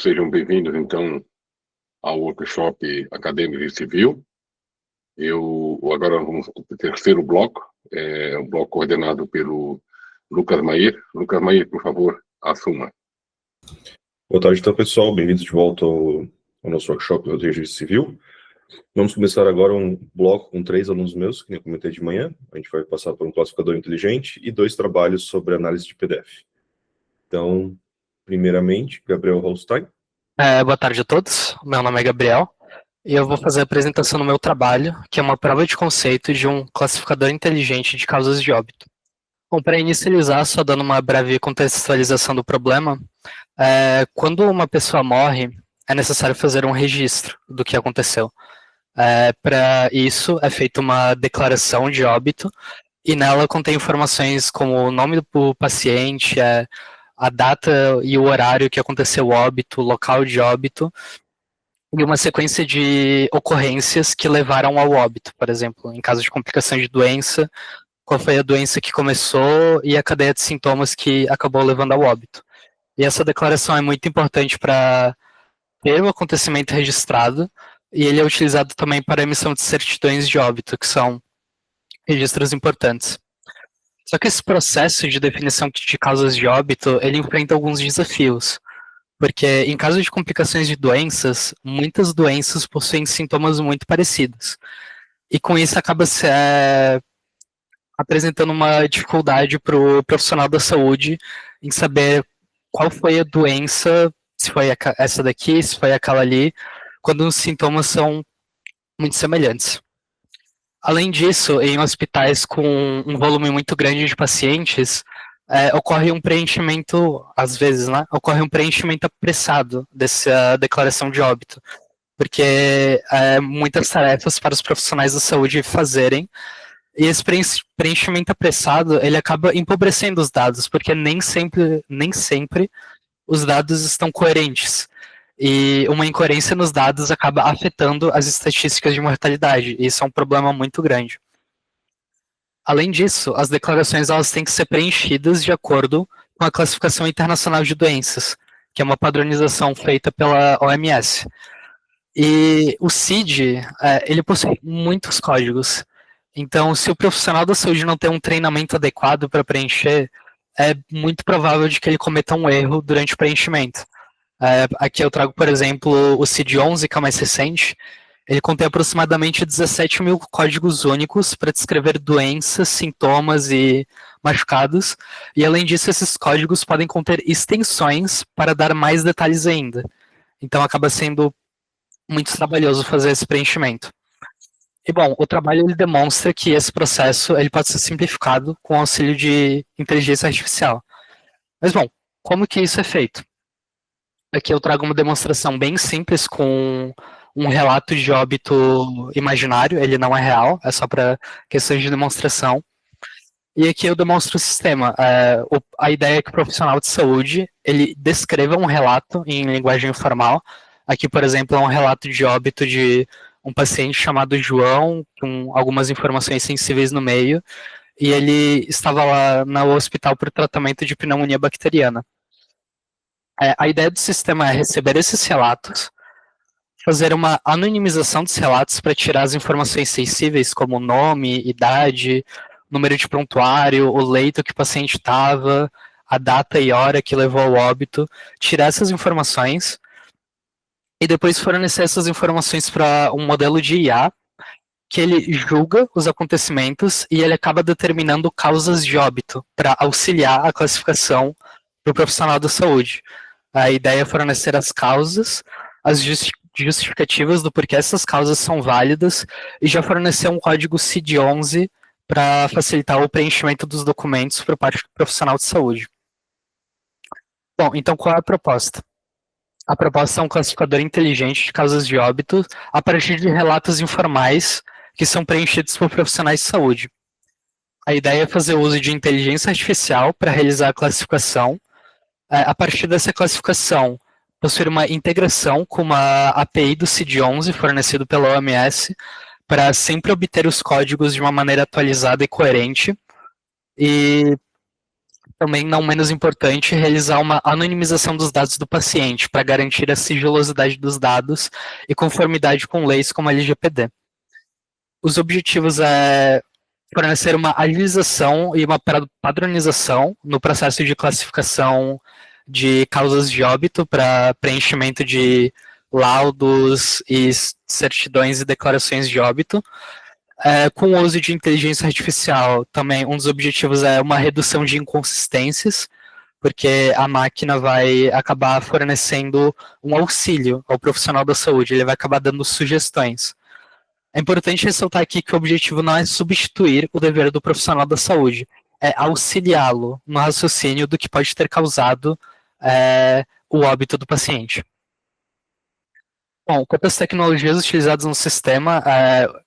sejam bem-vindos, então, ao workshop Acadêmico de Civil. Agora vamos para o terceiro bloco, um bloco coordenado pelo Lucas Maier. Lucas Maier, por favor, assuma. Boa tarde, então, pessoal. Bem-vindos de volta ao nosso workshop do Registro Civil. Vamos começar agora um bloco com 3 alunos meus, que nem eu comentei de manhã. A gente vai passar por um classificador inteligente e 2 trabalhos sobre análise de PDF. Então, primeiramente, Gabriel Holstein. Boa tarde a todos. Meu nome é Gabriel e eu vou fazer a apresentação do meu trabalho, que é uma prova de conceito de um classificador inteligente de causas de óbito. Bom, para inicializar, só dando uma breve contextualização do problema, quando uma pessoa morre, é necessário fazer um registro do que aconteceu. Para isso, é feita uma declaração de óbito e nela contém informações como o nome do paciente, a data e o horário que aconteceu o óbito, o local de óbito, e uma sequência de ocorrências que levaram ao óbito, por exemplo, em caso de complicação de doença, qual foi a doença que começou e a cadeia de sintomas que acabou levando ao óbito. E essa declaração é muito importante para ter o acontecimento registrado, e ele é utilizado também para a emissão de certidões de óbito, que são registros importantes. Só que esse processo de definição de causas de óbito, ele enfrenta alguns desafios, porque em caso de complicações de doenças, muitas doenças possuem sintomas muito parecidos, e com isso acaba apresentando uma dificuldade para o profissional da saúde em saber qual foi a doença, se foi essa daqui, se foi aquela ali, quando os sintomas são muito semelhantes. Além disso, em hospitais com um volume muito grande de pacientes, ocorre um preenchimento, às vezes, ocorre um preenchimento apressado dessa declaração de óbito, porque muitas tarefas para os profissionais da saúde fazerem, e esse preenchimento apressado, ele acaba empobrecendo os dados, porque nem sempre os dados estão coerentes. E uma incoerência nos dados acaba afetando as estatísticas de mortalidade, e isso é um problema muito grande. Além disso, as declarações elas têm que ser preenchidas de acordo com a Classificação Internacional de Doenças, que é uma padronização feita pela OMS. E o CID, ele possui muitos códigos. Então, se o profissional da saúde não tem um treinamento adequado para preencher, é muito provável de que ele cometa um erro durante o preenchimento. Aqui eu trago, por exemplo, o CID-11, que é o mais recente. Ele contém aproximadamente 17 mil códigos únicos para descrever doenças, sintomas e machucados. E, além disso, esses códigos podem conter extensões para dar mais detalhes ainda. Então, acaba sendo muito trabalhoso fazer esse preenchimento. E, bom, o trabalho ele demonstra que esse processo ele pode ser simplificado com o auxílio de inteligência artificial. Mas, bom, como que isso é feito? Aqui eu trago uma demonstração bem simples com um relato de óbito imaginário, ele não é real, é só para questões de demonstração. E aqui eu demonstro o sistema. A ideia é que o profissional de saúde, ele descreva um relato em linguagem informal. Aqui, por exemplo, é um relato de óbito de um paciente chamado João, com algumas informações sensíveis no meio, e ele estava lá no hospital para o tratamento de pneumonia bacteriana. A ideia do sistema é receber esses relatos, fazer uma anonimização dos relatos para tirar as informações sensíveis, como nome, idade, número de prontuário, o leito que o paciente estava, a data e hora que levou ao óbito, tirar essas informações e depois fornecer essas informações para um modelo de IA, que ele julga os acontecimentos e ele acaba determinando causas de óbito para auxiliar a classificação do profissional da saúde. A ideia é fornecer as causas, as justificativas do porquê essas causas são válidas e já fornecer um código CID-11 para facilitar o preenchimento dos documentos por parte do profissional de saúde. Bom, então qual é a proposta? A proposta é um classificador inteligente de causas de óbito a partir de relatos informais que são preenchidos por profissionais de saúde. A ideia é fazer uso de inteligência artificial para realizar a classificação. A partir dessa classificação, possuir uma integração com uma API do CID-11 fornecido pela OMS para sempre obter os códigos de uma maneira atualizada e coerente. E também não menos importante, realizar uma anonimização dos dados do paciente para garantir a sigilosidade dos dados e conformidade com leis como a LGPD. Os objetivos é fornecer uma agilização e uma padronização no processo de classificação de causas de óbito para preenchimento de laudos e certidões e declarações de óbito. Com o uso de inteligência artificial, também um dos objetivos é uma redução de inconsistências, porque a máquina vai acabar fornecendo um auxílio ao profissional da saúde, ele vai acabar dando sugestões. É importante ressaltar aqui que o objetivo não é substituir o dever do profissional da saúde, é auxiliá-lo no raciocínio do que pode ter causado o óbito do paciente. Bom, quanto às tecnologias utilizadas no sistema,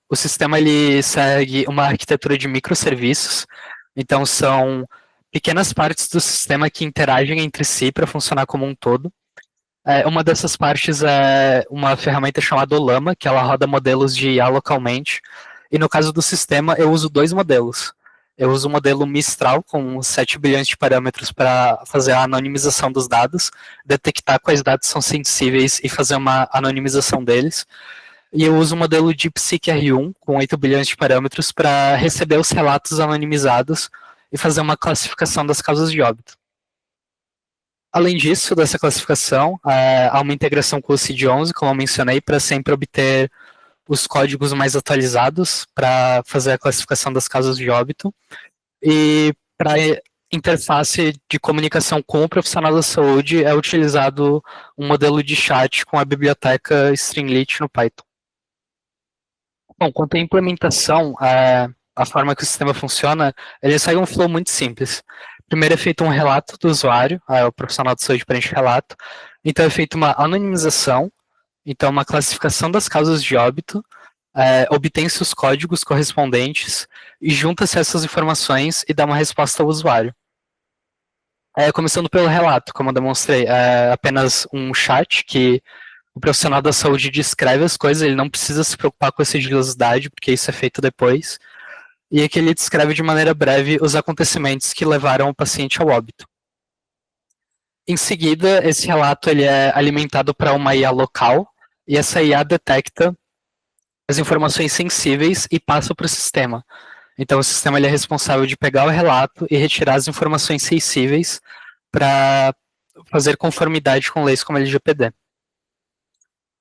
o sistema ele segue uma arquitetura de microserviços, então são pequenas partes do sistema que interagem entre si para funcionar como um todo. Uma dessas partes é uma ferramenta chamada Olama, que ela roda modelos de IA localmente, e no caso do sistema eu uso 2 modelos. Eu uso o modelo Mistral, com 7 bilhões de parâmetros para fazer a anonimização dos dados, detectar quais dados são sensíveis e fazer uma anonimização deles. E eu uso o modelo DeepSeek R1, com 8 bilhões de parâmetros, para receber os relatos anonimizados e fazer uma classificação das causas de óbito. Além disso, dessa classificação, há uma integração com o CID-11, como eu mencionei, para sempre obter os códigos mais atualizados para fazer a classificação das causas de óbito. E para interface de comunicação com o profissional da saúde é utilizado um modelo de chat com a biblioteca Streamlit no Python. Bom, quanto à implementação, a forma que o sistema funciona, ele segue um flow muito simples. Primeiro é feito um relato do usuário, o profissional de saúde preenche o relato. Então é feita uma anonimização, então uma classificação das causas de óbito, obtém-se os códigos correspondentes e junta-se essas informações e dá uma resposta ao usuário. Começando pelo relato, como eu demonstrei, é apenas um chat que o profissional da saúde descreve as coisas, ele não precisa se preocupar com a sigilosidade, porque isso é feito depois. E aqui ele descreve de maneira breve os acontecimentos que levaram o paciente ao óbito. Em seguida, esse relato ele é alimentado para uma IA local, e essa IA detecta as informações sensíveis e passa para o sistema. Então o sistema ele é responsável de pegar o relato e retirar as informações sensíveis para fazer conformidade com leis como a LGPD.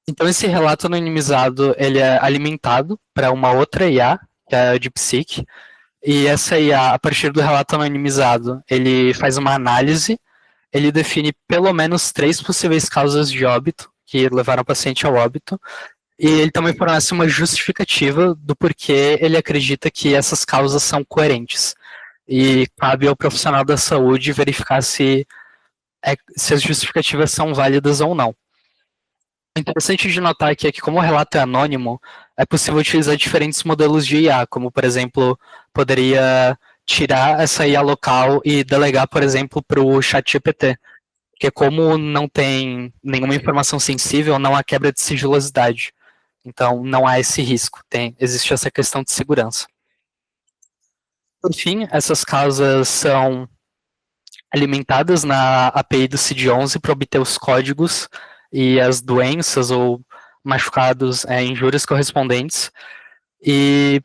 Então esse relato anonimizado ele é alimentado para uma outra IA, que é a DeepSeek, e essa IA, a partir do relato anonimizado, ele faz uma análise, ele define pelo menos 3 possíveis causas de óbito que levaram o paciente ao óbito, e ele também fornece uma justificativa do porquê ele acredita que essas causas são coerentes. E cabe ao profissional da saúde verificar se as justificativas são válidas ou não. O interessante de notar aqui é que, como o relato é anônimo, é possível utilizar diferentes modelos de IA, como, por exemplo, poderia tirar essa IA local e delegar, por exemplo, para o ChatGPT. Porque como não tem nenhuma informação sensível, não há quebra de sigilosidade. Então, não há esse risco. Existe essa questão de segurança. Por fim, essas causas são alimentadas na API do CID-11 para obter os códigos e as doenças ou machucados, injúrias correspondentes. E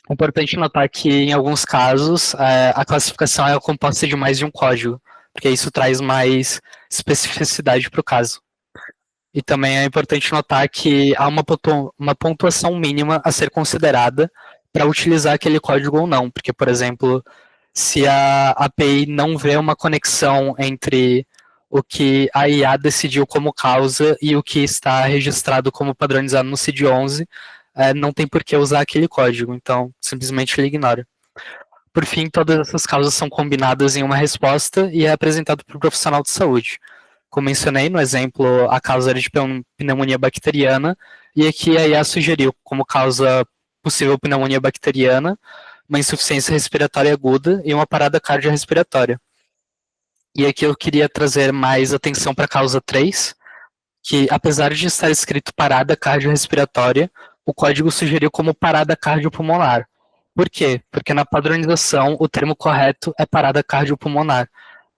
é importante notar que, em alguns casos, a classificação é composta de mais de um código, porque isso traz mais especificidade para o caso. E também é importante notar que há uma pontuação mínima a ser considerada para utilizar aquele código ou não, porque, por exemplo, se a API não vê uma conexão entre o que a IA decidiu como causa e o que está registrado como padronizado no CID-11, não tem por que usar aquele código, então simplesmente ele ignora. Por fim, todas essas causas são combinadas em uma resposta e é apresentado para o profissional de saúde. Como mencionei no exemplo, a causa era de pneumonia bacteriana, e aqui a IA sugeriu como causa possível pneumonia bacteriana, uma insuficiência respiratória aguda e uma parada cardiorrespiratória. E aqui eu queria trazer mais atenção para a causa 3, que apesar de estar escrito parada cardiorrespiratória, o código sugeriu como parada cardiopulmonar. Por quê? Porque na padronização o termo correto é parada cardiopulmonar.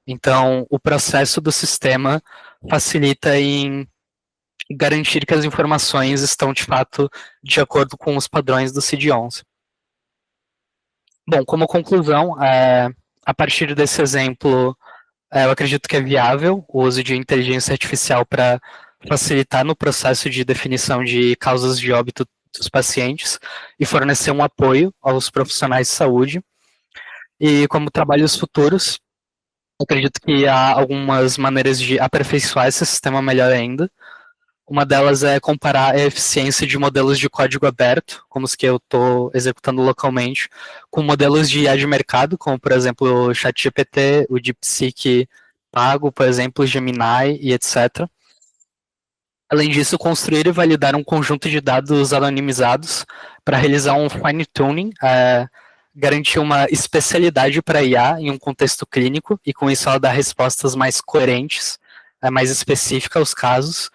Então, o processo do sistema facilita em garantir que as informações estão, de fato, de acordo com os padrões do CID-11. Bom, como conclusão, a partir desse exemplo, eu acredito que é viável o uso de inteligência artificial para facilitar no processo de definição de causas de óbito dos pacientes e fornecer um apoio aos profissionais de saúde. E como trabalhos futuros, acredito que há algumas maneiras de aperfeiçoar esse sistema melhor ainda. Uma delas é comparar a eficiência de modelos de código aberto, como os que eu estou executando localmente, com modelos de IA de mercado, como, por exemplo, o ChatGPT, o DeepSeek pago, por exemplo, o Gemini e etc. Além disso, construir e validar um conjunto de dados anonimizados para realizar um fine-tuning, garantir uma especialidade para IA em um contexto clínico, e com isso ela dá respostas mais coerentes, mais específicas aos casos,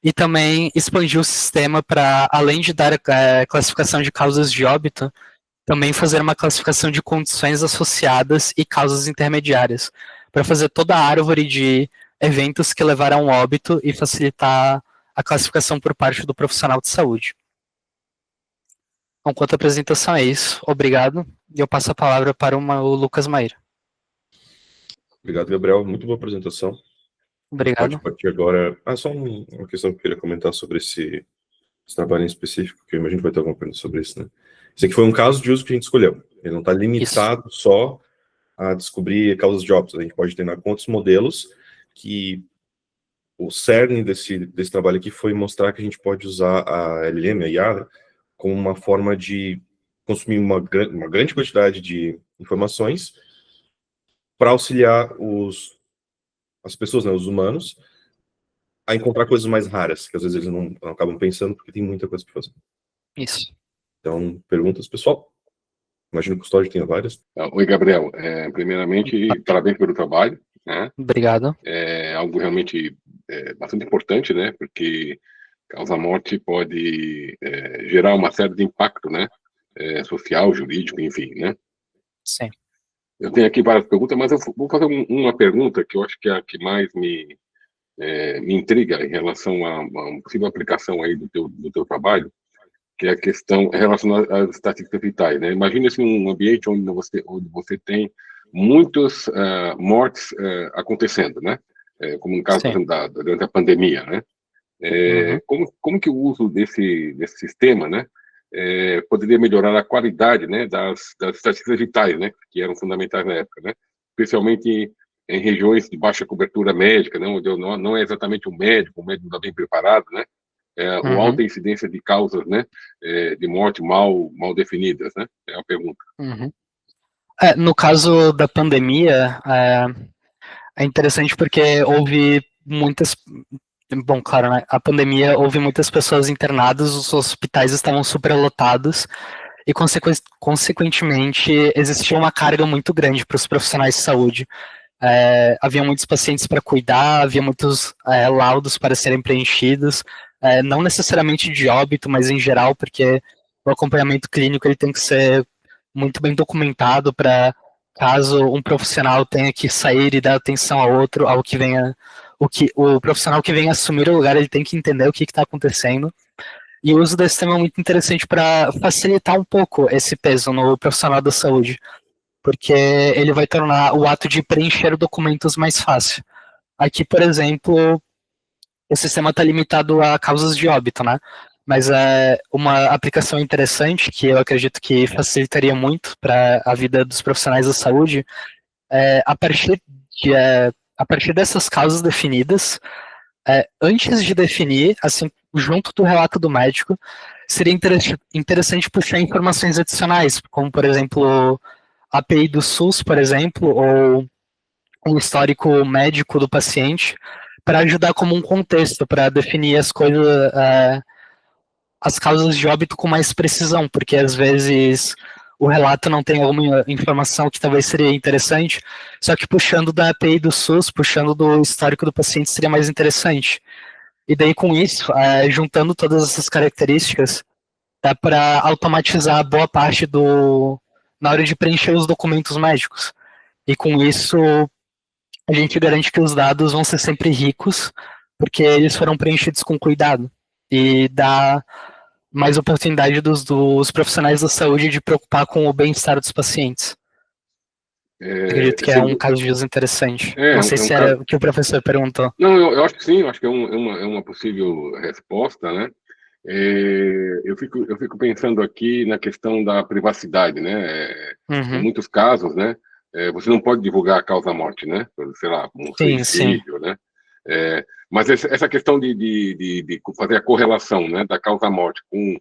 e também expandir o sistema para, além de dar classificação de causas de óbito, também fazer uma classificação de condições associadas e causas intermediárias, para fazer toda a árvore de eventos que levaram ao óbito e facilitar a classificação por parte do profissional de saúde. Então, quanto à apresentação é isso. Obrigado. E eu passo a palavra para o Lucas Maíra. Obrigado, Gabriel. Muito boa apresentação. Obrigado. Pode partir agora. Só uma questão que eu queria comentar sobre esse trabalho em específico, que eu imagino que vai ter alguma pergunta sobre isso, né? Esse aqui foi um caso de uso que a gente escolheu. Ele não está limitado só a descobrir causas de óbito. A gente pode ter outros modelos que o cerne desse trabalho aqui foi mostrar que a gente pode usar a LLM, a IA, como uma forma de consumir uma grande quantidade de informações para auxiliar as pessoas, né, os humanos, a encontrar coisas mais raras, que às vezes eles não acabam pensando, porque tem muita coisa para fazer. Isso. Então, perguntas, pessoal? Imagino que o Custódio tenha várias. Oi, Gabriel. Primeiramente, parabéns pelo trabalho. Né? Obrigado. É algo realmente bastante importante, né? Porque causa-morte pode gerar uma série de impacto, né? Social, jurídico, enfim, né? Sim. Eu tenho aqui várias perguntas, mas eu vou fazer uma pergunta que eu acho que é a que mais me intriga em relação a uma possível aplicação aí do teu trabalho, que é a questão relacionada às estatísticas vitais, né? Imagina assim, um ambiente onde você tem muitas mortes acontecendo, né? Como no caso, por exemplo, durante a pandemia, né? Como que o uso desse sistema, né? Poderia melhorar a qualidade, né, das estatísticas vitais, né, que eram fundamentais na época, né, especialmente em regiões de baixa cobertura médica, né, onde não é exatamente um médico não está bem preparado, né, ou alta incidência de causas, né, de morte mal definidas, né, é a pergunta. No caso da pandemia, é interessante porque houve muitas... Bom, claro, né? A pandemia, houve muitas pessoas internadas, os hospitais estavam superlotados e, consequentemente, existia uma carga muito grande para os profissionais de saúde. Havia muitos pacientes para cuidar, havia muitos laudos para serem preenchidos, não necessariamente de óbito, mas em geral, porque o acompanhamento clínico ele tem que ser muito bem documentado para, caso um profissional tenha que sair e dar atenção a outro, ao que venha... O profissional que vem assumir o lugar, ele tem que entender o que está acontecendo. E o uso desse sistema é muito interessante para facilitar um pouco esse peso no profissional da saúde, porque ele vai tornar o ato de preencher documentos mais fácil. Aqui, por exemplo, o sistema está limitado a causas de óbito, né? Mas uma aplicação interessante, que eu acredito que facilitaria muito para a vida dos profissionais da saúde, a partir dessas causas definidas, antes de definir, assim, junto do relato do médico, seria interessante puxar informações adicionais, como, por exemplo, a API do SUS, por exemplo, ou um histórico médico do paciente, para ajudar como um contexto, para definir as coisas, as causas de óbito com mais precisão, porque às vezes o relato não tem alguma informação que talvez seria interessante, só que puxando da API do SUS, puxando do histórico do paciente seria mais interessante. E daí com isso, juntando todas essas características, dá para automatizar boa parte na hora de preencher os documentos médicos. E com isso, a gente garante que os dados vão ser sempre ricos, porque eles foram preenchidos com cuidado. E dá mais oportunidade dos profissionais da saúde de preocupar com o bem-estar dos pacientes. Acredito que é um caso de uso interessante. Não sei se era o que o professor perguntou. Não, eu acho que sim, eu acho que é uma possível resposta, né? Eu fico pensando aqui na questão da privacidade, né? Em muitos casos, né? Você não pode divulgar a causa-morte, né? Sei lá, como um suicídio, né? Mas essa questão de fazer a correlação, né, da causa-morte com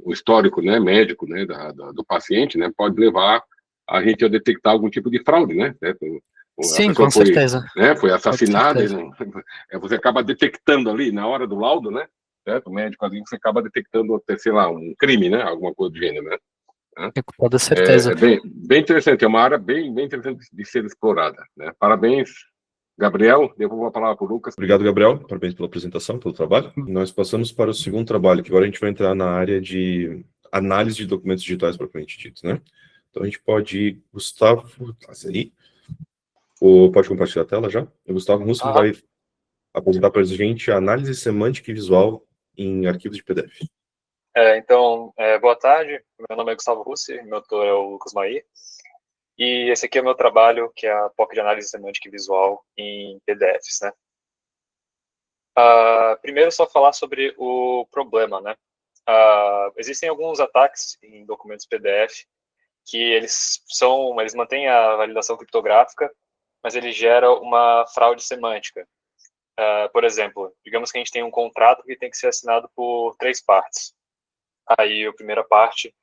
o histórico, né, médico, né, do paciente, né, pode levar a gente a detectar algum tipo de fraude, né? Sim, com certeza. Né, foi assassinada, você acaba detectando ali na hora do laudo, né? Certo? O médico ali, você acaba detectando, sei lá, um crime, né? Alguma coisa do gênero, né? Com toda certeza. É bem interessante, é uma área bem interessante de ser explorada, né? Parabéns, Gabriel. Devolvo a palavra para o Lucas. Obrigado, Gabriel. Parabéns pela apresentação, pelo trabalho. Nós passamos para o segundo trabalho, que agora a gente vai entrar na área de análise de documentos digitais propriamente dito, né? Então a gente pode ir, Gustavo, aí. Pode compartilhar a tela já? O Gustavo Russo vai apresentar para a gente a análise semântica e visual em arquivos de PDF. Boa tarde. Meu nome é Gustavo Russi, meu tutor é o Lucas Maí. E esse aqui é o meu trabalho, que é a POC de análise semântica e visual em PDFs, né? Primeiro, só falar sobre o problema, né? Existem alguns ataques em documentos PDF que eles mantêm a validação criptográfica, mas eles geram uma fraude semântica. Por exemplo, digamos que a gente tem um contrato que tem que ser assinado por 3 partes. Aí, a primeira parte,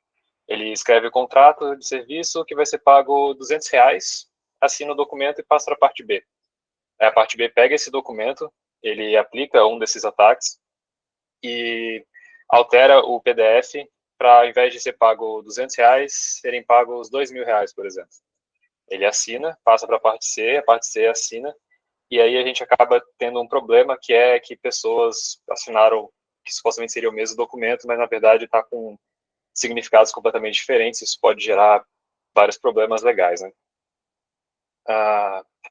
ele escreve o contrato de serviço que vai ser pago R$200, assina o documento e passa para a parte B. Aí a parte B pega esse documento, ele aplica um desses ataques e altera o PDF para, ao invés de ser pago R$200, serem pagos R$2.000, por exemplo. Ele assina, passa para a parte C assina, e aí a gente acaba tendo um problema, que é que pessoas assinaram que supostamente seria o mesmo documento, mas na verdade está com significados completamente diferentes. Isso pode gerar vários problemas legais, né?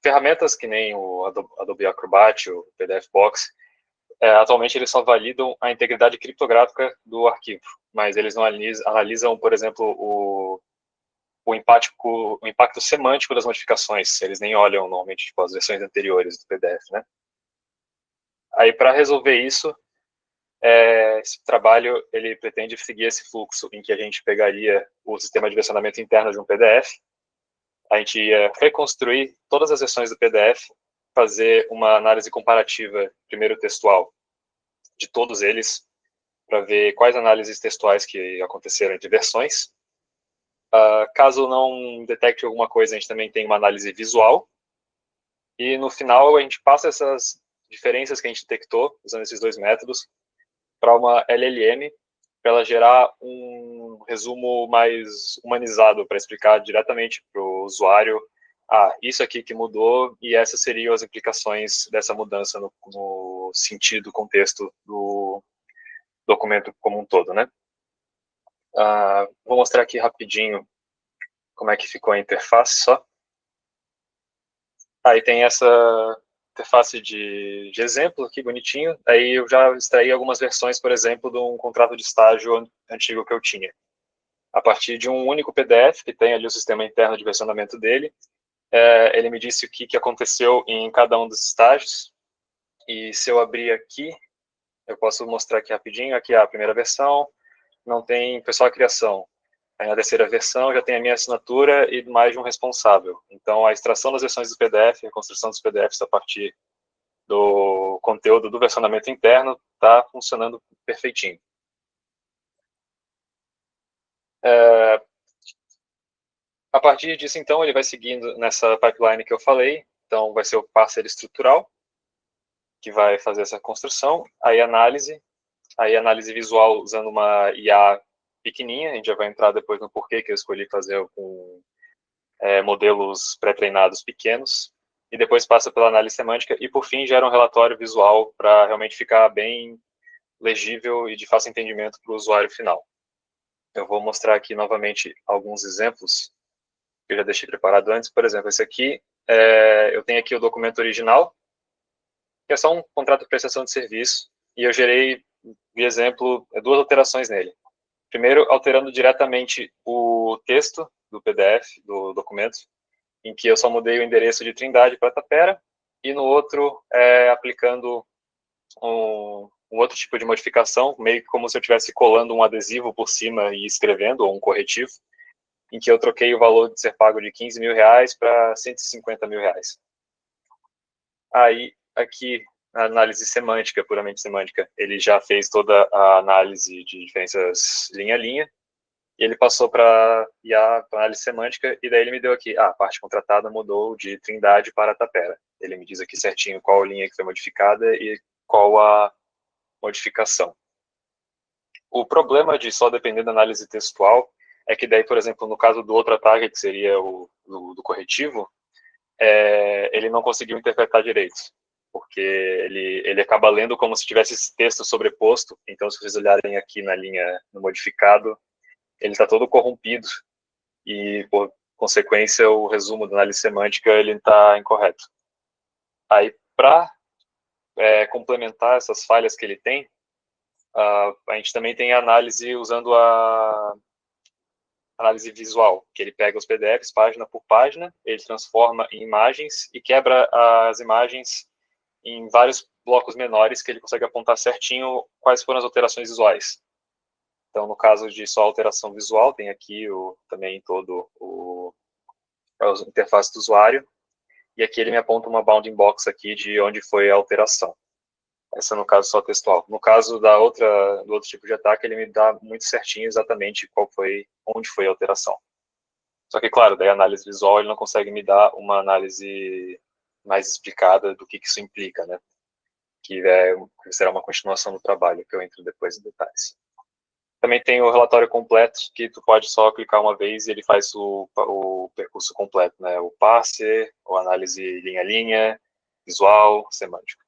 Ferramentas que nem o Adobe Acrobat, o PDF Box, atualmente eles só validam a integridade criptográfica do arquivo, mas eles não analisam, por exemplo, o impacto semântico das modificações. Eles nem olham normalmente tipo, as versões anteriores do PDF, né? Aí, para resolver isso, esse trabalho ele pretende seguir esse fluxo em que a gente pegaria o sistema de versionamento interno de um PDF, a gente ia reconstruir todas as versões do PDF, fazer uma análise comparativa, primeiro textual, de todos eles, para ver quais análises textuais que aconteceram entre versões. Caso não detecte alguma coisa, a gente também tem uma análise visual, e no final a gente passa essas diferenças que a gente detectou, usando esses 2 métodos, para uma LLM, para ela gerar um resumo mais humanizado, para explicar diretamente para o usuário, isso aqui que mudou, e essas seriam as implicações dessa mudança no sentido, contexto do documento como um todo, né? Vou mostrar aqui rapidinho como é que ficou a interface só. Aí tem essa interface de exemplo aqui, bonitinho. Aí eu já extraí algumas versões, por exemplo, de um contrato de estágio antigo que eu tinha. A partir de um único PDF, que tem ali o sistema interno de versionamento dele, ele me disse o que aconteceu em cada um dos estágios. E se eu abrir aqui, eu posso mostrar aqui rapidinho. Aqui a primeira versão, não tem pessoal criação. Aí na terceira versão já tem a minha assinatura e mais de um responsável. Então a extração das versões do PDF, a construção dos PDFs a partir do conteúdo do versionamento interno está funcionando perfeitinho. A partir disso, então, ele vai seguindo nessa pipeline que eu falei. Então vai ser o parser estrutural, que vai fazer essa construção. Aí análise visual usando uma IA pequenininha, a gente já vai entrar depois no porquê que eu escolhi fazer com modelos pré-treinados pequenos, e depois passa pela análise semântica, e por fim gera um relatório visual para realmente ficar bem legível e de fácil entendimento para o usuário final. Eu vou mostrar aqui novamente alguns exemplos que eu já deixei preparado antes. Por exemplo, esse aqui, eu tenho aqui o documento original, que é só um contrato de prestação de serviço, e eu gerei, de exemplo, 2 alterações nele. Primeiro, alterando diretamente o texto do PDF, do documento, em que eu só mudei o endereço de Trindade para Tapera, e no outro, aplicando um outro tipo de modificação, meio que como se eu estivesse colando um adesivo por cima e escrevendo, ou um corretivo, em que eu troquei o valor de ser pago de 15 mil reais para 150 mil reais. Aí, aqui, a análise semântica, puramente semântica, ele já fez toda a análise de diferenças linha a linha, e ele passou para IA, para análise semântica, e daí ele me deu aqui, a parte contratada mudou de Trindade para Tapera. Ele me diz aqui certinho qual linha que foi modificada e qual a modificação. O problema de só depender da análise textual é que daí, por exemplo, no caso do outro ataque, que seria o do corretivo, ele não conseguiu interpretar direito, porque ele acaba lendo como se tivesse esse texto sobreposto. Então, se vocês olharem aqui na linha, no modificado, ele está todo corrompido e, por consequência, o resumo da análise semântica ele está incorreto. Aí, para complementar essas falhas que ele tem, a gente também tem a análise usando a análise visual, que ele pega os PDFs página por página, ele transforma em imagens e quebra as imagens em vários blocos menores que ele consegue apontar certinho quais foram as alterações visuais. Então, no caso de só alteração visual, tem aqui também todo a interface do usuário, e aqui ele me aponta uma bounding box aqui de onde foi a alteração. Essa no caso só textual. No caso do outro tipo de ataque, ele me dá muito certinho exatamente onde foi a alteração. Só que, claro, daí a análise visual ele não consegue me dar uma análise mais explicada do que isso implica, né? Que será uma continuação do trabalho, que eu entro depois em detalhes. Também tem o relatório completo, que tu pode só clicar uma vez e ele faz o percurso completo, né? O parser, a análise linha a linha, visual, semântico.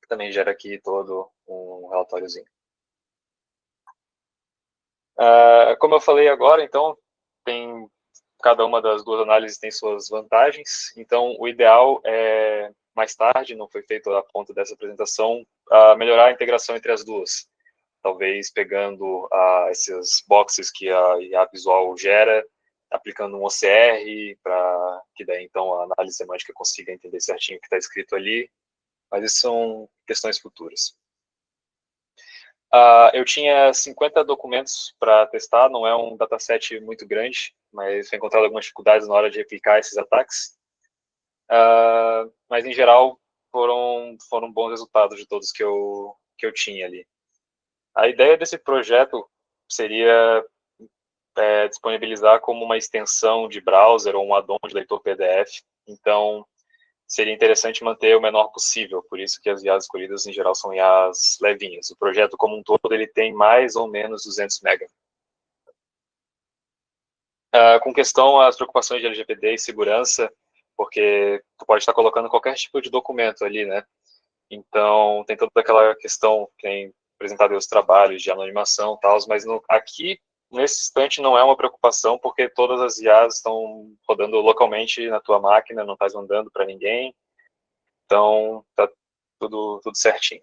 Também gera aqui todo um relatóriozinho. Como eu falei agora, então, cada uma das 2 análises tem suas vantagens. Então, o ideal é, mais tarde, não foi feito a ponto dessa apresentação, melhorar a integração entre as duas. Talvez pegando esses boxes que a IA visual gera, aplicando um OCR, para que daí, então, a análise semântica consiga entender certinho o que está escrito ali. Mas isso são questões futuras. Eu tinha 50 documentos para testar, não é um dataset muito grande, mas foi encontrado algumas dificuldades na hora de replicar esses ataques. Mas, em geral, foram bons resultados de todos que eu tinha ali. A ideia desse projeto seria disponibilizar como uma extensão de browser ou um add-on de leitor PDF. Então, seria interessante manter o menor possível, por isso que as IAs escolhidas, em geral, são IAs levinhas. O projeto, como um todo, ele tem mais ou menos 200 MB. Com questão às preocupações de LGPD e segurança, porque tu pode estar colocando qualquer tipo de documento ali, né? Então, tem toda aquela questão que tem apresentado os trabalhos de anonimação e tal, mas aqui, nesse instante, não é uma preocupação, porque todas as IAs estão rodando localmente na tua máquina, não estás mandando para ninguém, então tá tudo certinho.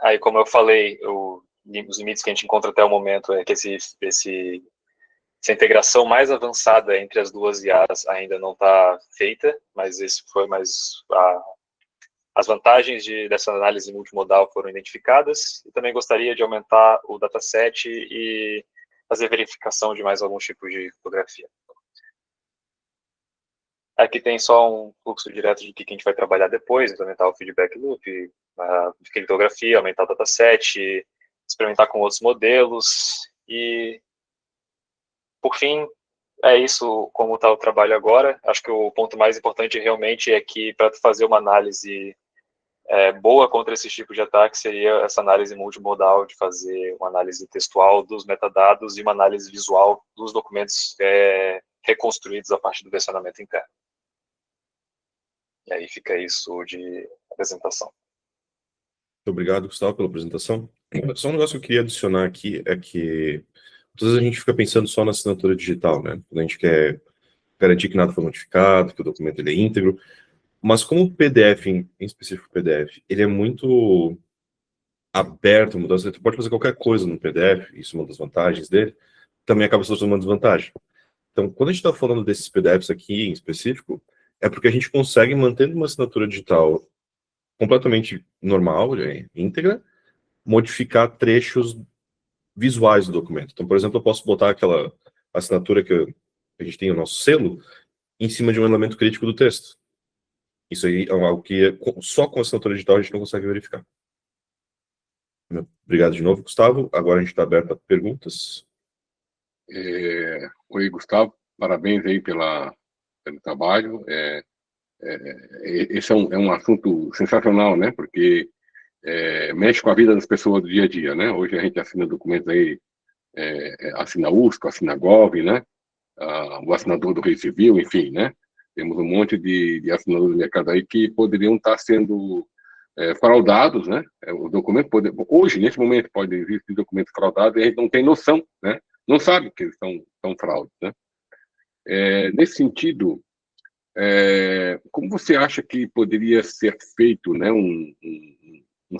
Aí, como eu falei, os limites que a gente encontra até o momento é que essa integração mais avançada entre as 2 IAs ainda não está feita, mas esse foi mais as vantagens dessa análise multimodal foram identificadas, e também gostaria de aumentar o dataset e fazer verificação de mais alguns tipos de fotografia. Aqui tem só um fluxo direto de que a gente vai trabalhar depois, implementar o feedback loop, a criptografia, aumentar o dataset, experimentar com outros modelos, e, por fim, é isso como está o trabalho agora. Acho que o ponto mais importante realmente é que, para fazer uma análise boa contra esse tipo de ataque, seria essa análise multimodal, de fazer uma análise textual dos metadados e uma análise visual dos documentos reconstruídos a partir do versionamento interno. E aí fica isso de apresentação. Obrigado, Gustavo, pela apresentação. Só um negócio que eu queria adicionar aqui é que às vezes a gente fica pensando só na assinatura digital, né? Quando a gente quer garantir que nada foi modificado, que o documento ele é íntegro, mas como o PDF, em específico o PDF, ele é muito aberto, mudança, você pode fazer qualquer coisa no PDF, isso é uma das vantagens dele, também acaba sendo uma desvantagem. Então, quando a gente está falando desses PDFs aqui em específico, é porque a gente consegue, mantendo uma assinatura digital completamente normal, íntegra, modificar trechos visuais do documento. Então, por exemplo, eu posso botar aquela assinatura que a gente tem o nosso selo em cima de um elemento crítico do texto. Isso aí é algo que só com a assinatura digital a gente não consegue verificar. Obrigado de novo, Gustavo. Agora a gente está aberto a perguntas. Oi, Gustavo. Parabéns aí pelo trabalho. Esse é um assunto sensacional, né? Porque mexe com a vida das pessoas do dia a dia, né? Hoje a gente assina documentos aí, assina USCO, assina GOV, né? O assinador do Registro Civil, enfim, né? Temos um monte de assinadores do mercado aí que poderiam estar sendo fraudados, né? O documento hoje, nesse momento, pode existir documentos fraudados e a gente não tem noção, né? Não sabe que eles são fraudes, né? Nesse sentido, como você acha que poderia ser feito, né, um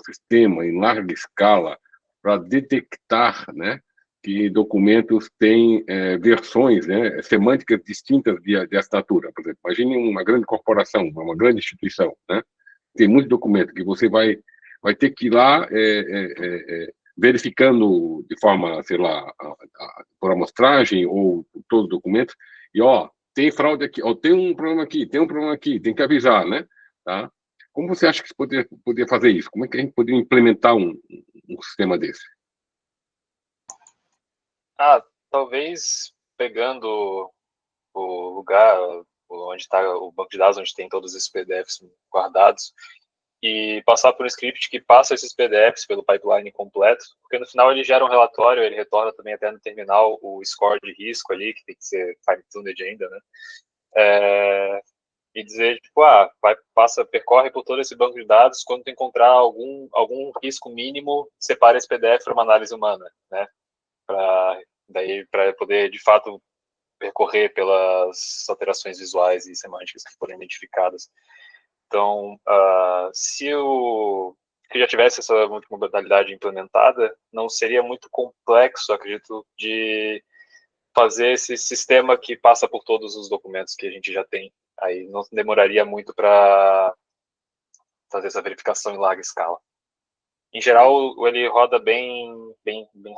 sistema em larga escala para detectar, né, que documentos têm versões, né, semânticas distintas de assinatura? Por exemplo, imagine uma grande corporação, uma grande instituição, né? Tem muito documento que você vai ter que ir lá verificando de forma, sei lá, por amostragem ou todos os documentos, e tem fraude aqui, tem um problema aqui, tem que avisar, né? Tá? Como você acha que você poderia fazer isso? Como é que a gente poderia implementar um sistema desse? Talvez pegando o lugar onde está o banco de dados, onde tem todos esses PDFs guardados, e passar por um script que passa esses PDFs pelo pipeline completo, porque no final ele gera um relatório, ele retorna também até no terminal o score de risco ali, que tem que ser fine-tuned ainda, né? E dizer, tipo, percorre por todo esse banco de dados, quando tu encontrar algum risco mínimo, separa esse PDF para uma análise humana, né? Para poder, de fato, percorrer pelas alterações visuais e semânticas que foram identificadas. Então, se já tivesse essa multimodalidade implementada, não seria muito complexo, acredito, de fazer esse sistema que passa por todos os documentos que a gente já tem. Aí não demoraria muito para fazer essa verificação em larga escala. Em geral, ele roda bem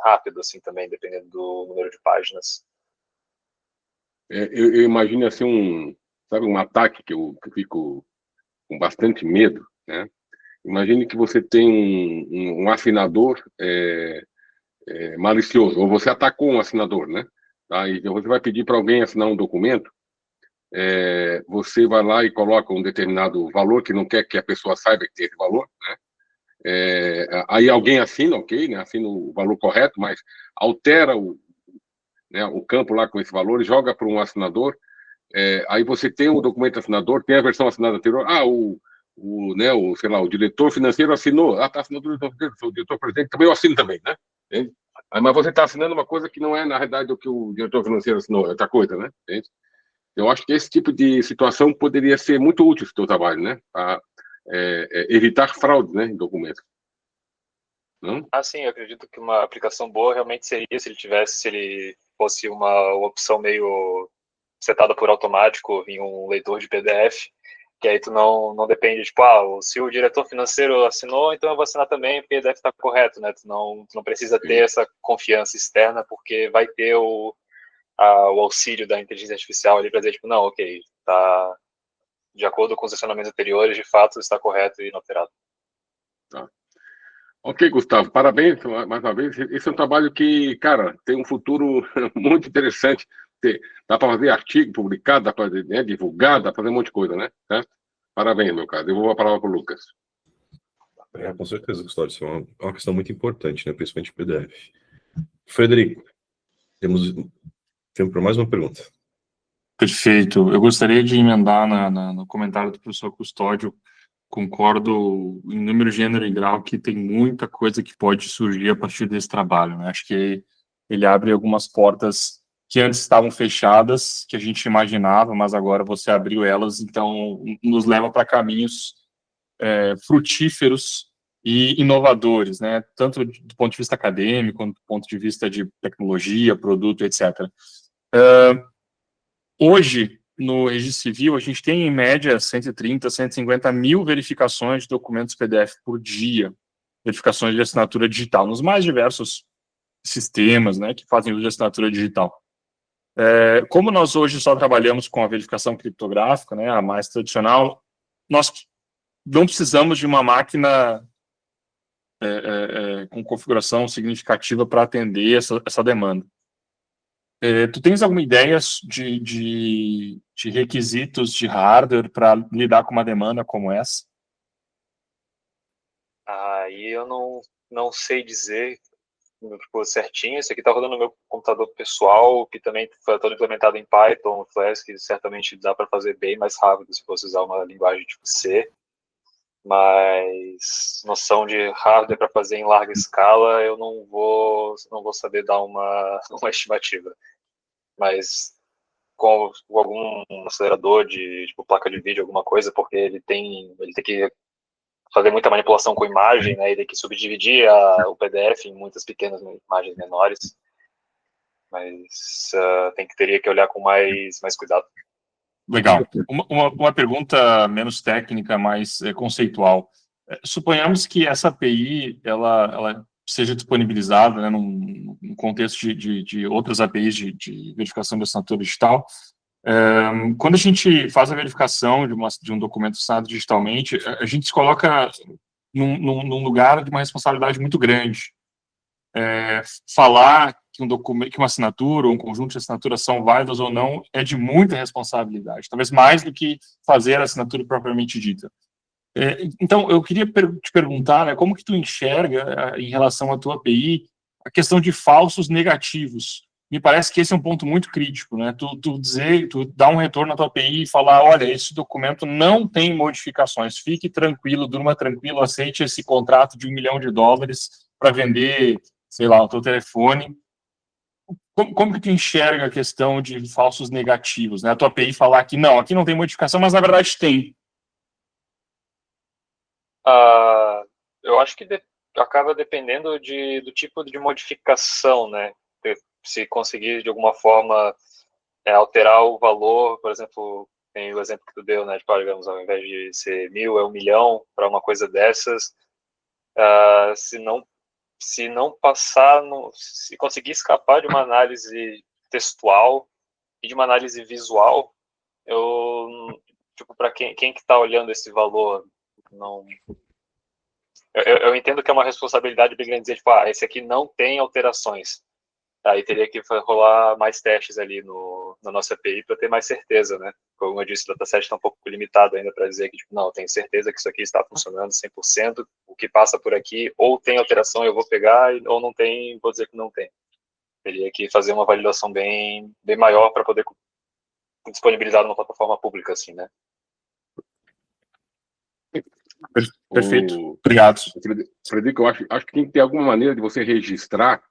rápido, assim, também, dependendo do número de páginas. Eu imagino assim um ataque que eu fico com bastante medo, né? Imagine que você tem um assinador malicioso, ou você atacou um assinador, né? Tá? Então você vai pedir para alguém assinar um documento, você vai lá e coloca um determinado valor que não quer que a pessoa saiba que tem esse valor, né? Aí alguém assina, ok, né? Assina o valor correto, mas altera o campo lá com esse valor, joga para um assinador. Aí você tem o documento assinador, tem a versão assinada anterior. Sei lá, o diretor financeiro assinou. Tá assinando o diretor presidente, também eu assino também, né? Entende? Mas você está assinando uma coisa que não é, na realidade, o que o diretor financeiro assinou, é outra coisa, né? Entende? Eu acho que esse tipo de situação poderia ser muito útil para o seu trabalho, né? Para evitar fraudes, né, em documentos. Não? Sim, eu acredito que uma aplicação boa realmente seria se ele fosse uma opção meio setada por automático em um leitor de PDF, que aí tu não depende, tipo, se o diretor financeiro assinou, então eu vou assinar também, o PDF está correto, né? Tu não precisa ter essa confiança externa, porque vai ter o auxílio da inteligência artificial ali para dizer, tipo, não, ok, tá de acordo com os acionamentos anteriores, de fato está correto e inalterado. Tá. Ok, Gustavo, parabéns mais uma vez. Esse é um trabalho que, cara, tem um futuro muito interessante. Dá para fazer artigo publicado, dá para divulgar, dá para fazer um monte de coisa, né? Certo? Parabéns, meu cara. Eu vou a palavra para o Lucas. Com certeza, Gustavo. Isso é uma questão muito importante, né? Principalmente PDF. Frederico, temos tempo para mais uma pergunta. Perfeito. Eu gostaria de emendar no comentário do professor Custódio concordo em número, gênero e grau que tem muita coisa que pode surgir a partir desse trabalho, né? Acho que ele abre algumas portas que antes estavam fechadas, que a gente imaginava, mas agora você abriu elas, então nos leva para caminhos frutíferos e inovadores, né? Tanto do ponto de vista acadêmico, quanto do ponto de vista de tecnologia, produto, etc. Hoje, no Registro Civil, a gente tem, em média, 130, 150 mil verificações de documentos PDF por dia, verificações de assinatura digital, nos mais diversos sistemas, né, que fazem uso de assinatura digital. Como nós hoje só trabalhamos com a verificação criptográfica, né, a mais tradicional, nós não precisamos de uma máquina com configuração significativa para atender essa demanda. Tu tens alguma ideia de requisitos de hardware para lidar com uma demanda como essa? Aí eu não sei dizer tipo, certinho. Esse aqui está rodando no meu computador pessoal, que também foi todo implementado em Python, Flask, que certamente dá para fazer bem mais rápido se fosse usar uma linguagem tipo C. Mas noção de hardware para fazer em larga escala, eu não vou saber dar uma estimativa. Mas com algum acelerador de tipo, placa de vídeo, alguma coisa, porque ele tem que fazer muita manipulação com imagem, né? Ele tem que subdividir o PDF em muitas pequenas imagens menores. Mas teria que olhar com mais cuidado. Legal. Uma pergunta menos técnica, mais conceitual. Suponhamos que essa API ela seja disponibilizada, né, num contexto de outras APIs de verificação de assinatura digital. Quando a gente faz a verificação de um documento assinado digitalmente, a gente se coloca num lugar de uma responsabilidade muito grande. Falar que um documento, que uma assinatura ou um conjunto de assinaturas são válidas ou não é de muita responsabilidade, talvez mais do que fazer a assinatura propriamente dita. Então, eu queria te perguntar, né, como que tu enxerga, em relação à tua API, a questão de falsos negativos. Me parece que esse é um ponto muito crítico, né? Tu dá um retorno à tua API e falar, olha, esse documento não tem modificações, fique tranquilo, durma tranquilo, aceite esse contrato de $1 milhão para vender, sei lá, o teu telefone. Como que tu enxerga a questão de falsos negativos, né? A tua API falar que não, aqui não tem modificação, mas na verdade tem. Eu acho que acaba dependendo do tipo de modificação, né? Se conseguir, de alguma forma, alterar o valor, por exemplo, tem o exemplo que tu deu, né? Tipo, digamos, ao invés de ser 1.000, é 1 milhão, para uma coisa dessas. Se não passar, se conseguir escapar de uma análise textual e de uma análise visual, tipo, para quem que está olhando esse valor, não... Eu entendo que é uma responsabilidade bem grande dizer, tipo, esse aqui não tem alterações. Aí teria que rolar mais testes ali na nossa API para ter mais certeza, né? Como eu disse, o dataset está um pouco limitado ainda para dizer que, tipo, não, tenho certeza que isso aqui está funcionando 100%, o que passa por aqui, ou tem alteração, eu vou pegar, ou não tem, vou dizer que não tem. Teria que fazer uma validação bem maior para poder disponibilizar numa plataforma pública, assim, né? Perfeito. Obrigado. Frederico, eu acho que tem que ter alguma maneira de você registrar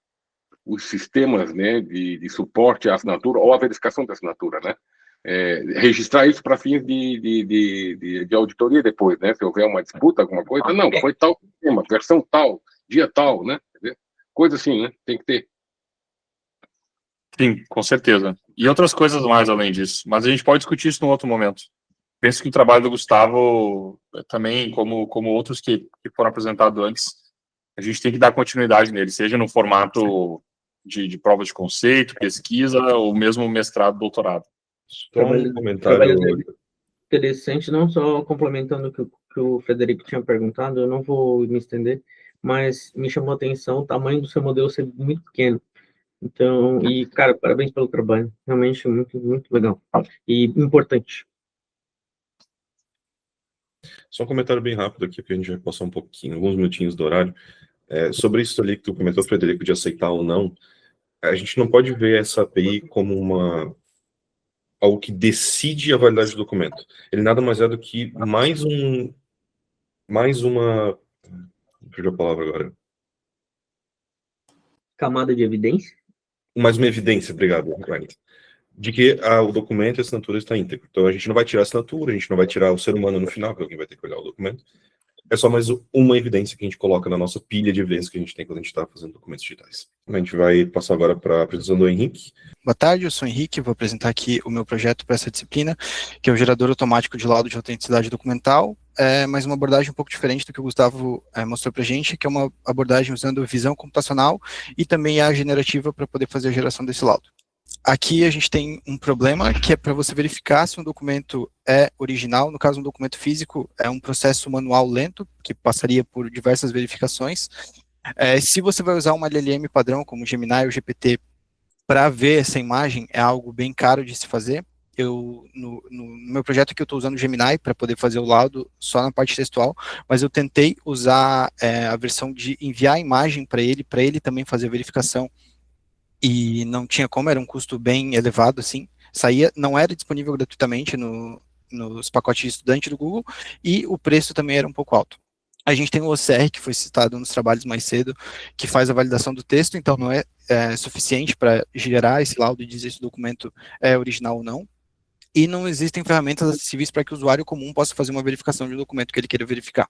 os sistemas, né, de suporte à assinatura ou à verificação da assinatura, né? Registrar isso para fins de auditoria depois, né? Se houver uma disputa, alguma coisa, não, foi tal sistema, versão tal, dia tal, né? Coisa assim, né? Tem que ter. Sim, com certeza. E outras coisas mais além disso. Mas a gente pode discutir isso num outro momento. Penso que o trabalho do Gustavo, também, como outros que foram apresentados antes, a gente tem que dar continuidade nele, seja no formato de prova de conceito, pesquisa, ou mesmo mestrado, doutorado. Só um comentário interessante, não só complementando o que o Frederico tinha perguntado, eu não vou me estender, mas me chamou a atenção o tamanho do seu modelo ser muito pequeno. Então, cara, parabéns pelo trabalho. Realmente muito, muito legal. E importante. Só um comentário bem rápido aqui, porque a gente vai passar um pouquinho, alguns minutinhos do horário. Sobre isso ali que tu comentou, Frederico, de aceitar ou não, a gente não pode ver essa API como algo que decide a validade do documento. Ele nada mais é do que mais mais uma... Fugiu a palavra agora. Camada de evidência? Mais uma evidência, obrigado, Wellington, de que o documento e a assinatura está íntegro. Então, a gente não vai tirar a assinatura, a gente não vai tirar o ser humano no final, que alguém vai ter que olhar o documento. É só mais uma evidência que a gente coloca na nossa pilha de evidências que a gente tem quando a gente está fazendo documentos digitais. A gente vai passar agora para a apresentação do Henrique. Boa tarde, eu sou o Henrique, vou apresentar aqui o meu projeto para essa disciplina, que é o gerador automático de laudo de autenticidade documental, mas uma abordagem um pouco diferente do que o Gustavo mostrou para a gente, que é uma abordagem usando visão computacional e também a generativa para poder fazer a geração desse laudo. Aqui a gente tem um problema que é para você verificar se um documento é original. No caso, um documento físico é um processo manual lento, que passaria por diversas verificações. Se você vai usar uma LLM padrão, como o Gemini ou o GPT, para ver essa imagem, é algo bem caro de se fazer. No meu projeto aqui eu estou usando o Gemini para poder fazer o laudo só na parte textual, mas eu tentei usar a versão de enviar a imagem para ele também fazer a verificação, e não tinha como, era um custo bem elevado, assim, não era disponível gratuitamente nos pacotes de estudante do Google, e o preço também era um pouco alto. A gente tem o OCR, que foi citado nos trabalhos mais cedo, que faz a validação do texto, então não é suficiente para gerar esse laudo e dizer se o documento é original ou não, e não existem ferramentas acessíveis para que o usuário comum possa fazer uma verificação de um documento que ele queira verificar.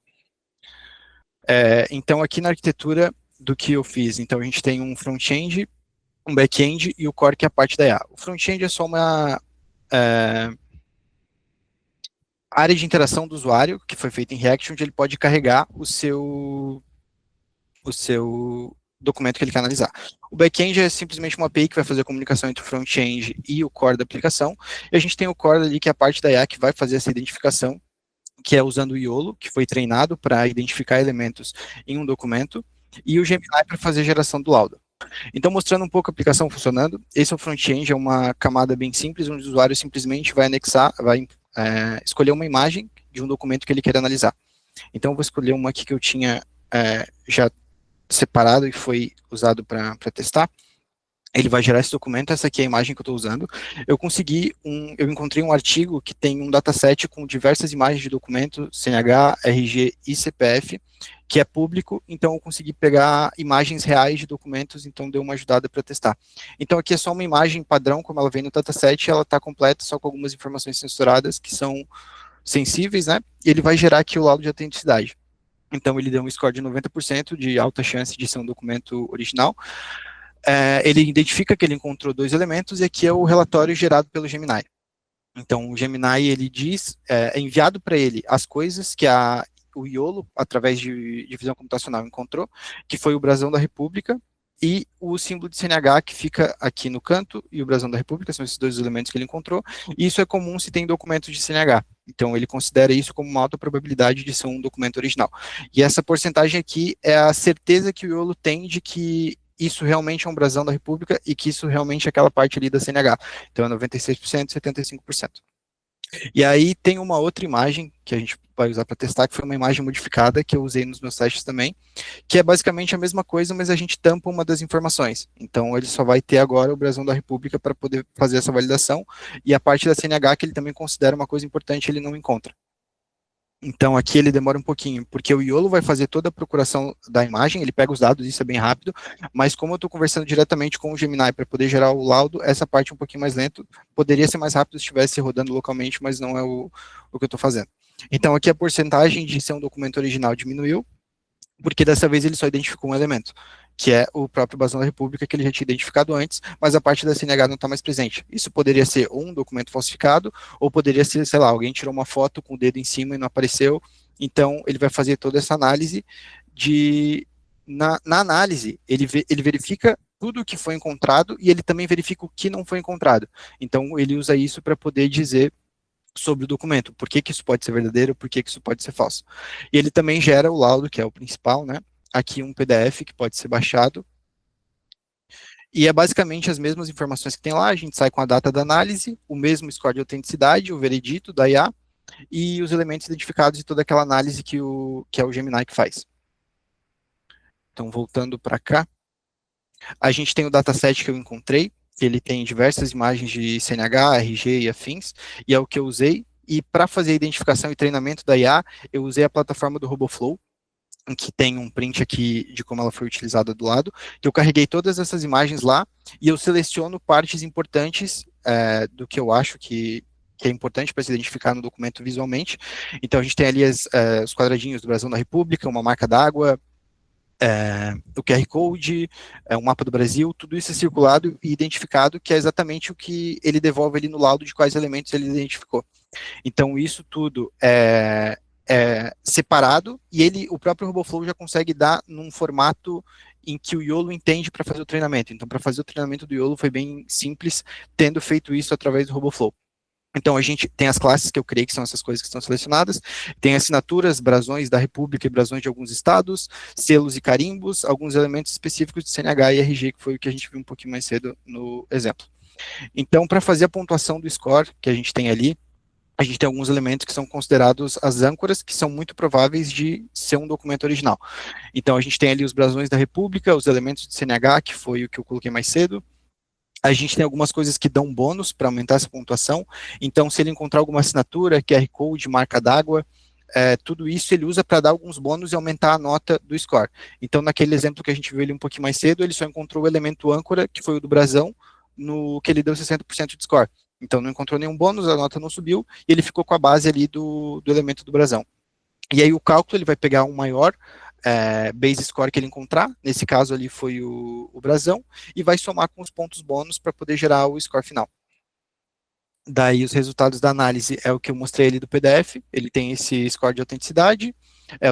Então, aqui na arquitetura do que eu fiz, então a gente tem um front-end, um back-end e o core, que é a parte da IA. O front-end é só uma área de interação do usuário, que foi feita em React, onde ele pode carregar o seu documento que ele quer analisar. O back-end é simplesmente uma API que vai fazer a comunicação entre o front-end e o core da aplicação, e a gente tem o core ali, que é a parte da IA que vai fazer essa identificação, que é usando o YOLO, que foi treinado para identificar elementos em um documento, e o Gemini para fazer a geração do laudo. Então, mostrando um pouco a aplicação funcionando, esse é o front-end, é uma camada bem simples, onde o usuário simplesmente vai anexar, vai escolher uma imagem de um documento que ele quer analisar. Então, eu vou escolher uma aqui que eu tinha já separado e foi usado para testar. Ele vai gerar esse documento, essa aqui é a imagem que eu estou usando. Eu encontrei um artigo que tem um dataset com diversas imagens de documento, CNH, RG e CPF, que é público, então eu consegui pegar imagens reais de documentos, então deu uma ajudada para testar. Então aqui é só uma imagem padrão, como ela vem no dataset, ela está completa, só com algumas informações censuradas, que são sensíveis, né? E ele vai gerar aqui o laudo de autenticidade. Então ele deu um score de 90% de alta chance de ser um documento original. Ele identifica que ele encontrou 2 elementos, e aqui é o relatório gerado pelo Gemini. Então, o Gemini, ele diz, é enviado para ele as coisas que o YOLO, através de visão computacional, encontrou, que foi o brasão da República e o símbolo de CNH, que fica aqui no canto, e o brasão da República, são esses 2 elementos que ele encontrou, e isso é comum se tem documentos de CNH. Então, ele considera isso como uma alta probabilidade de ser um documento original. E essa porcentagem aqui é a certeza que o YOLO tem de que isso realmente é um brasão da República e que isso realmente é aquela parte ali da CNH. Então, é 96%, 75%. E aí tem uma outra imagem que a gente vai usar para testar, que foi uma imagem modificada que eu usei nos meus testes também, que é basicamente a mesma coisa, mas a gente tampa uma das informações. Então, ele só vai ter agora o brasão da República para poder fazer essa validação, e a parte da CNH, que ele também considera uma coisa importante, ele não encontra. Então, aqui ele demora um pouquinho, porque o YOLO vai fazer toda a procuração da imagem, ele pega os dados, isso é bem rápido, mas como eu estou conversando diretamente com o Gemini para poder gerar o laudo, essa parte é um pouquinho mais lento, poderia ser mais rápido se estivesse rodando localmente, mas não é o que eu estou fazendo. Então, aqui a porcentagem de ser um documento original diminuiu, porque dessa vez ele só identificou um elemento, que é o próprio brasão da República, que ele já tinha identificado antes, mas a parte da CNH não está mais presente. Isso poderia ser um documento falsificado, ou poderia ser, sei lá, alguém tirou uma foto com o dedo em cima e não apareceu. Então, ele vai fazer toda essa análise na análise, ele verifica tudo o que foi encontrado, e ele também verifica o que não foi encontrado. Então, ele usa isso para poder dizer sobre o documento, por que isso pode ser verdadeiro, por que isso pode ser falso. E ele também gera o laudo, que é o principal, né? Aqui um PDF que pode ser baixado, e é basicamente as mesmas informações que tem lá, a gente sai com a data da análise, o mesmo score de autenticidade, o veredito da IA, e os elementos identificados de toda aquela análise que é o Gemini que faz. Então, voltando para cá, a gente tem o dataset que eu encontrei, ele tem diversas imagens de CNH, RG e afins, e é o que eu usei e para fazer a identificação e treinamento da IA, eu usei a plataforma do RoboFlow, em que tem um print aqui de como ela foi utilizada do lado, que eu carreguei todas essas imagens lá, e eu seleciono partes importantes do que eu acho que é importante para se identificar no documento visualmente. Então, a gente tem ali os quadradinhos do Brasão da República, uma marca d'água, o QR Code, um mapa do Brasil, tudo isso é circulado e identificado, que é exatamente o que ele devolve ali no laudo de quais elementos ele identificou. Então, isso tudo é separado, e o próprio RoboFlow já consegue dar num formato em que o YOLO entende para fazer o treinamento. Então, para fazer o treinamento do YOLO foi bem simples, tendo feito isso através do RoboFlow. Então, a gente tem as classes que eu criei, que são essas coisas que estão selecionadas, tem assinaturas, brasões da República e brasões de alguns estados, selos e carimbos, alguns elementos específicos de CNH e RG, que foi o que a gente viu um pouquinho mais cedo no exemplo. Então, para fazer a pontuação do score que a gente tem ali, a gente tem alguns elementos que são considerados as âncoras, que são muito prováveis de ser um documento original. Então, a gente tem ali os brasões da República, os elementos de CNH, que foi o que eu coloquei mais cedo. A gente tem algumas coisas que dão bônus para aumentar essa pontuação. Então, se ele encontrar alguma assinatura, QR Code, marca d'água, tudo isso ele usa para dar alguns bônus e aumentar a nota do score. Então, naquele exemplo que a gente viu ali um pouquinho mais cedo, ele só encontrou o elemento âncora, que foi o do brasão, no que ele deu 60% de score. Então, não encontrou nenhum bônus, a nota não subiu, e ele ficou com a base ali do elemento do brasão. E aí o cálculo, ele vai pegar um maior base score que ele encontrar, nesse caso ali foi o brasão, e vai somar com os pontos bônus para poder gerar o score final. Daí os resultados da análise é o que eu mostrei ali do PDF, ele tem esse score de autenticidade,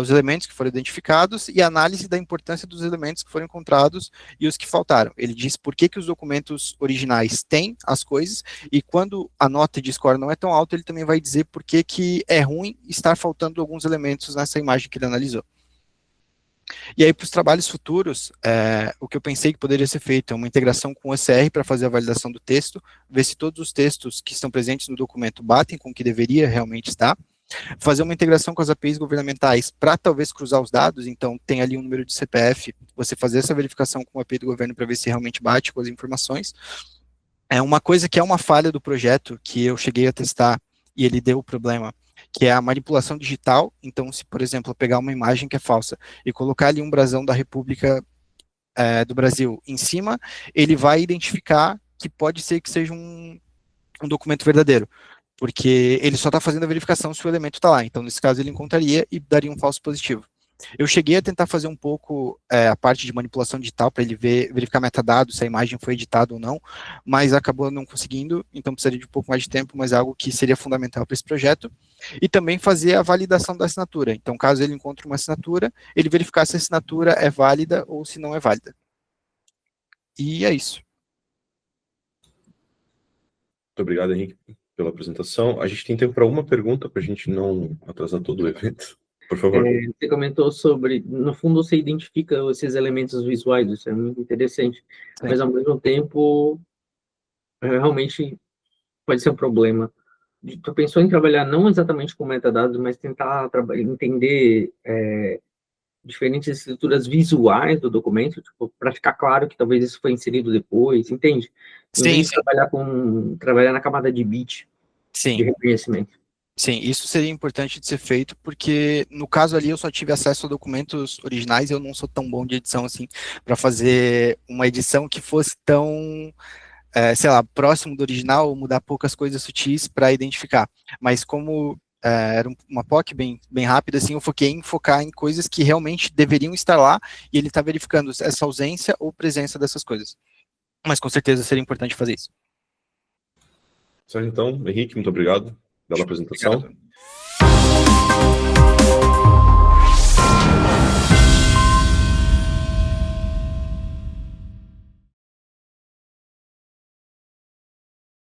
os elementos que foram identificados e a análise da importância dos elementos que foram encontrados e os que faltaram. Ele diz por que os documentos originais têm as coisas e quando a nota de score não é tão alta, ele também vai dizer por que é ruim estar faltando alguns elementos nessa imagem que ele analisou. E aí, para os trabalhos futuros, o que eu pensei que poderia ser feito é uma integração com o OCR para fazer a validação do texto, ver se todos os textos que estão presentes no documento batem com o que deveria realmente estar, fazer uma integração com as APIs governamentais para talvez cruzar os dados, então tem ali um número de CPF, você fazer essa verificação com a API do governo para ver se realmente bate com as informações. Uma coisa que é uma falha do projeto, que eu cheguei a testar e ele deu o problema, que é a manipulação digital. Então, se, por exemplo, eu pegar uma imagem que é falsa e colocar ali um brasão da República do Brasil em cima, ele vai identificar que pode ser que seja um documento verdadeiro, porque ele só está fazendo a verificação se o elemento está lá. Então, nesse caso, ele encontraria e daria um falso positivo. Eu cheguei a tentar fazer um pouco a parte de manipulação digital para ele verificar metadados, se a imagem foi editada ou não, mas acabou não conseguindo, então precisaria de um pouco mais de tempo, mas é algo que seria fundamental para esse projeto. E também fazer a validação da assinatura. Então, caso ele encontre uma assinatura, ele verificar se a assinatura é válida ou se não é válida. E é isso. Muito obrigado, Henrique, pela apresentação. A gente tem tempo para uma pergunta, para a gente não atrasar todo o evento. Por favor. Você comentou sobre, no fundo, você identifica esses elementos visuais, isso é muito interessante. Sim. Mas, ao mesmo tempo, realmente pode ser um problema. Tu pensou em trabalhar não exatamente com metadados, mas tentar entender diferentes estruturas visuais do documento, tipo, para ficar claro que talvez isso foi inserido depois, entende? Sim. Trabalhar na camada de bit, sim, de reconhecimento. Sim, isso seria importante de ser feito, porque no caso ali eu só tive acesso a documentos originais, eu não sou tão bom de edição assim, para fazer uma edição que fosse tão, sei lá, próximo do original, ou mudar poucas coisas sutis para identificar. Mas como era uma POC bem rápida, assim, eu focar em coisas que realmente deveriam estar lá, e ele está verificando essa ausência ou presença dessas coisas. Mas com certeza seria importante fazer isso. Certo, então, Henrique, muito obrigado pela apresentação. Obrigado.